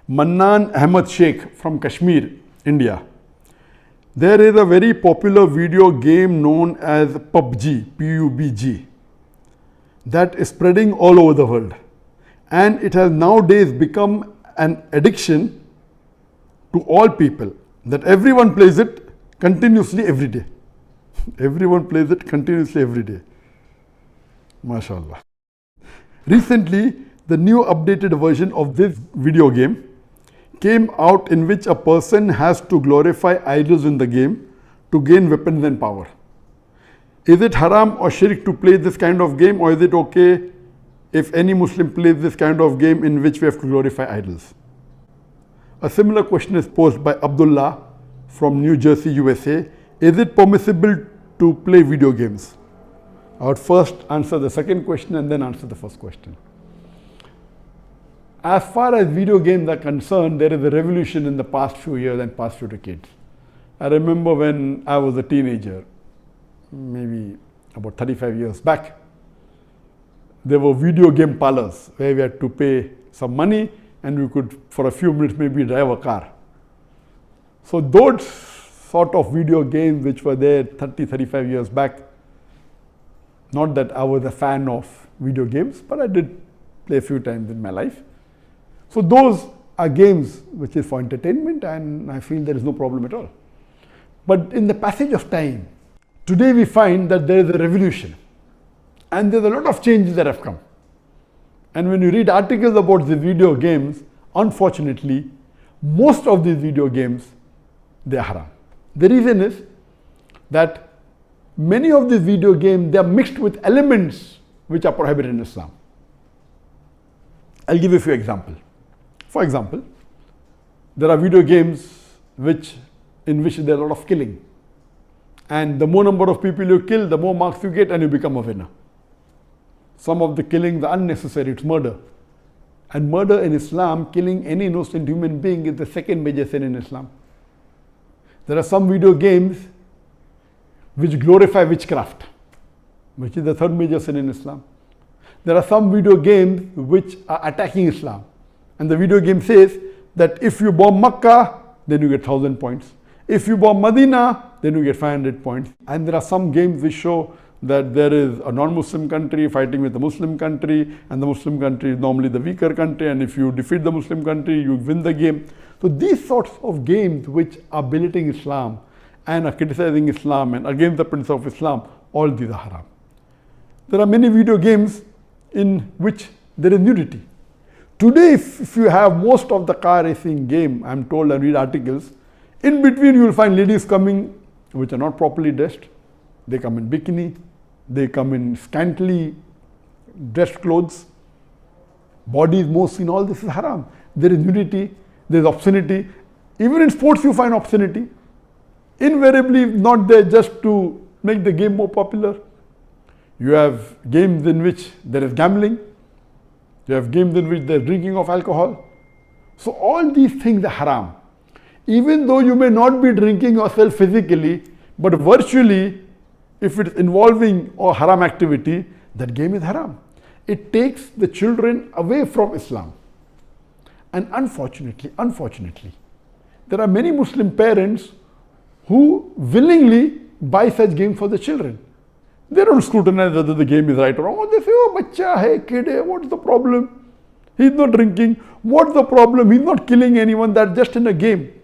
Mannan Ahmad Sheikh from Kashmir, India. There is a very popular video game known as PUBG, P-U-B-G, that is spreading all over the world. And it has nowadays become an addiction to all people, that everyone plays it continuously every day. Everyone plays it continuously every day. MashaAllah. Recently, the new updated version of this video game came out, in which a person has to glorify idols in the game to gain weapons and power. Is it haram or shirk to play this kind of game, or is it okay if any Muslim plays this kind of game in which we have to glorify idols? A similar question is posed by Abdullah from New Jersey, USA. Is it permissible to play video games? I would first answer the second question and then answer the first question. As far as video games are concerned, there is a revolution in the past few years and past few decades. I remember when I was a teenager, maybe about 35 years back, there were video game parlors where we had to pay some money and we could, for a few minutes, maybe drive a car. So those sort of video games which were there 30, 35 years back, not that I was a fan of video games, but I did play a few times in my life. So those are games which is for entertainment, and I feel there is no problem at all. But in the passage of time, today we find that there is a revolution and there's a lot of changes that have come. And when you read articles about the video games, unfortunately, most of these video games, they are haram. The reason is that many of these video games, they are mixed with elements which are prohibited in Islam. I'll give you a few examples. For example, there are video games in which there is a lot of killing. And the more number of people you kill, the more marks you get and you become a winner. Some of the killings are unnecessary, it's murder. And murder in Islam, killing any innocent human being, is the second major sin in Islam. There are some video games which glorify witchcraft, which is the third major sin in Islam. There are some video games which are attacking Islam. And the video game says that if you bomb Makkah, then you get 1,000 points. If you bomb Medina, then you get 500 points. And there are some games which show that there is a non-Muslim country fighting with a Muslim country, and the Muslim country is normally the weaker country, and if you defeat the Muslim country, you win the game. So these sorts of games which are belittling Islam and are criticizing Islam and against the principle of Islam, all these are haram. There are many video games in which there is nudity. Today, if you have most of the car racing game, I'm told, and read articles, in between you will find ladies coming which are not properly dressed. They come in bikini, they come in scantily dressed clothes, body is more seen, all this is haram. There is nudity, there is obscenity. Even in sports you find obscenity. Invariably not there just to make the game more popular. You have games in which there is gambling. You have games in which there is drinking of alcohol. So all these things are haram. Even though you may not be drinking yourself physically, but virtually, if it is involving a haram activity, that game is haram. It takes the children away from Islam. And unfortunately, there are many Muslim parents who willingly buy such games for the children. They don't scrutinize whether the game is right or wrong. They say, oh, bacha hai, kid hai, what's the problem? He's not drinking. What's the problem? He's not killing anyone. That's just in a game.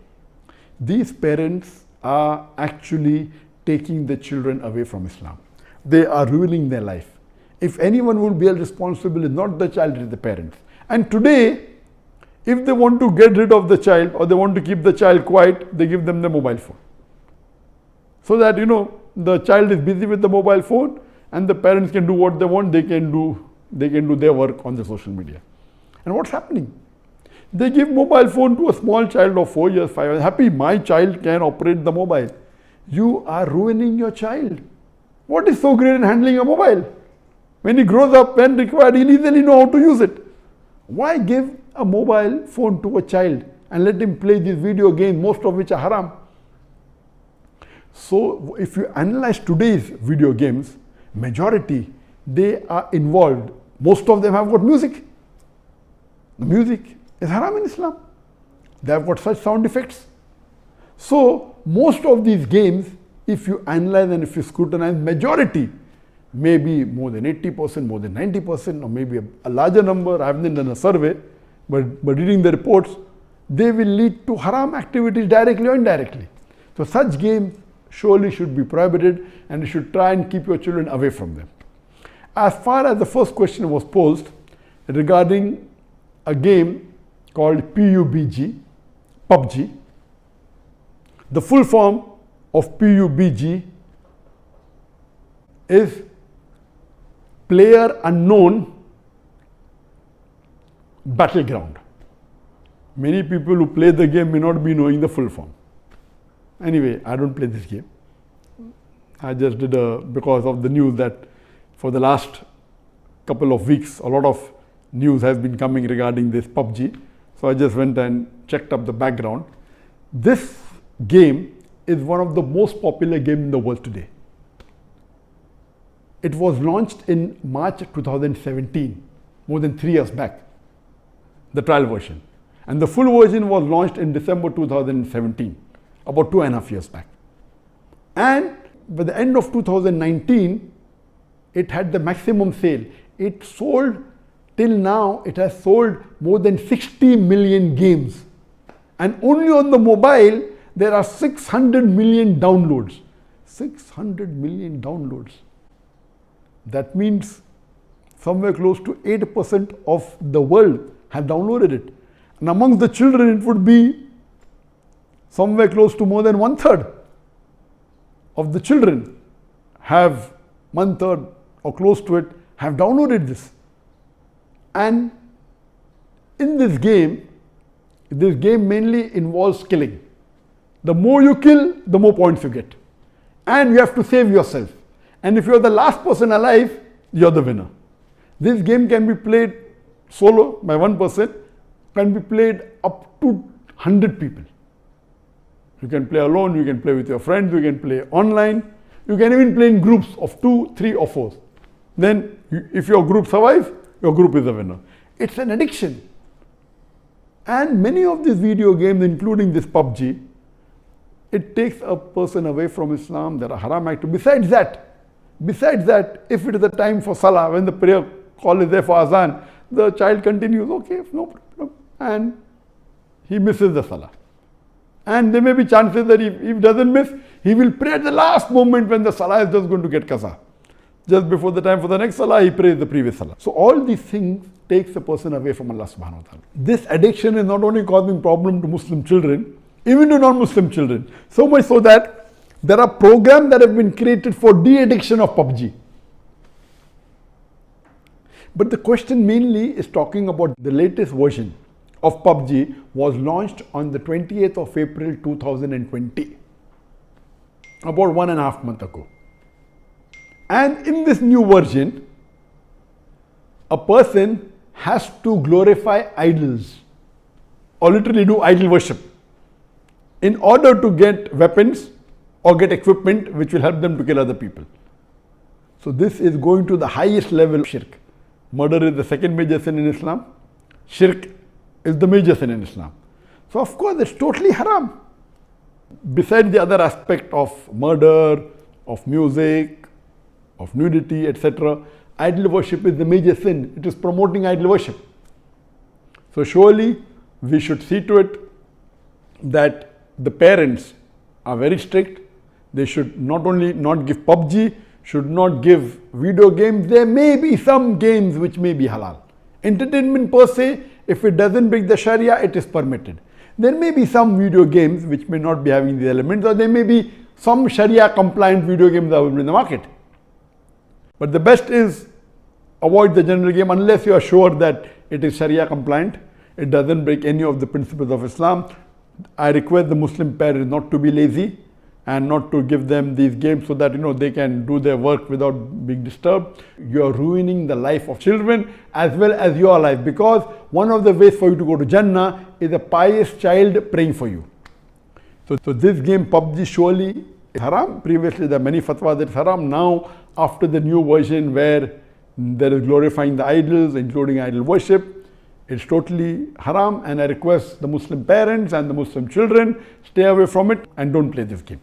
These parents are actually taking the children away from Islam. They are ruining their life. If anyone will be held responsible, it's not the child, it's the parents. And today, if they want to get rid of the child or they want to keep the child quiet, they give them the mobile phone. So that, the child is busy with the mobile phone and the parents can do what they want, they can do their work on the social media. And what's happening? They give mobile phone to a small child of 4 years, 5 years. Happy, my child can operate the mobile. You are ruining your child. What is so great in handling a mobile? When he grows up, when required, he'll easily know how to use it. Why give a mobile phone to a child and let him play these video games, most of which are haram? So if you analyze today's video games, majority, they are involved. Most of them have got music. The music is haram in Islam. They have got such sound effects. So most of these games, if you analyze and if you scrutinize, majority, maybe more than 80%, more than 90%, or maybe a larger number, I haven't done a survey, but reading the reports, they will lead to haram activities directly or indirectly. So such games surely should be prohibited, and you should try and keep your children away from them. As far as the first question was posed regarding a game called PUBG, the full form of PUBG is Player Unknown Battleground. Many people who play the game may not be knowing the full form. Anyway, I don't play this game. I just did because of the news that for the last couple of weeks, a lot of news has been coming regarding this PUBG. So I just went and checked up the background. This game is one of the most popular games in the world today. It was launched in March 2017, more than 3 years back, the trial version. And the full version was launched in December 2017, about 2.5 years back. And by the end of 2019, it had the maximum sale. It sold, till now, it has sold more than 60 million games. And only on the mobile, there are 600 million downloads. 600 million downloads. That means somewhere close to 8% of the world have downloaded it. And amongst the children, it would be somewhere close to more than 1/3 of the children have, 1/3 or close to it, have downloaded this. And in this game mainly involves killing. The more you kill, the more points you get. And you have to save yourself. And if you're the last person alive, you're the winner. This game can be played solo by one person, can be played up to 100 people. You can play alone, you can play with your friends, you can play online, you can even play in groups of 2, 3 or 4. Then if your group survives, your group is the winner. It's an addiction. And many of these video games, including this PUBG, it takes a person away from Islam. There are haram activities. Besides that, if it is the time for Salah, when the prayer call is there for Azan, the child continues, okay, no problem, and he misses the Salah. And there may be chances that if he doesn't miss, he will pray at the last moment when the Salah is just going to get qaza. Just before the time for the next Salah, he prays the previous Salah. So all these things takes a person away from Allah subhanahu wa ta'ala. This addiction is not only causing problem to Muslim children, even to non-Muslim children. So much so that there are programs that have been created for de-addiction of PUBG. But the question mainly is talking about the latest version of PUBG was launched on the 28th of April 2020, about 1.5 months ago. And in this new version, a person has to glorify idols or literally do idol worship in order to get weapons or get equipment which will help them to kill other people. So this is going to the highest level of shirk. Murder is the second major sin in Islam. Shirk is the major sin in Islam. So of course it's totally haram. Besides the other aspect of murder, of music, of nudity, etc., idol worship is the major sin. It is promoting idol worship. So surely we should see to it that the parents are very strict. They should not only not give PUBG, should not give video games. There may be some games which may be halal. Entertainment per se, if it doesn't break the Sharia, it is permitted. There may be some video games which may not be having the elements, or there may be some Sharia compliant video games available in the market. But the best is avoid the general game unless you are sure that it is Sharia compliant. It doesn't break any of the principles of Islam. I request the Muslim parents not to be lazy and not to give them these games so that they can do their work without being disturbed. You are ruining the life of children as well as your life, because one of the ways for you to go to Jannah is a pious child praying for you. So this game PUBG surely is haram. Previously there are many fatwas that it's haram. Now after the new version where there is glorifying the idols, including idol worship, It's totally haram, and I request the Muslim parents and the Muslim children, stay away from it and don't play this game.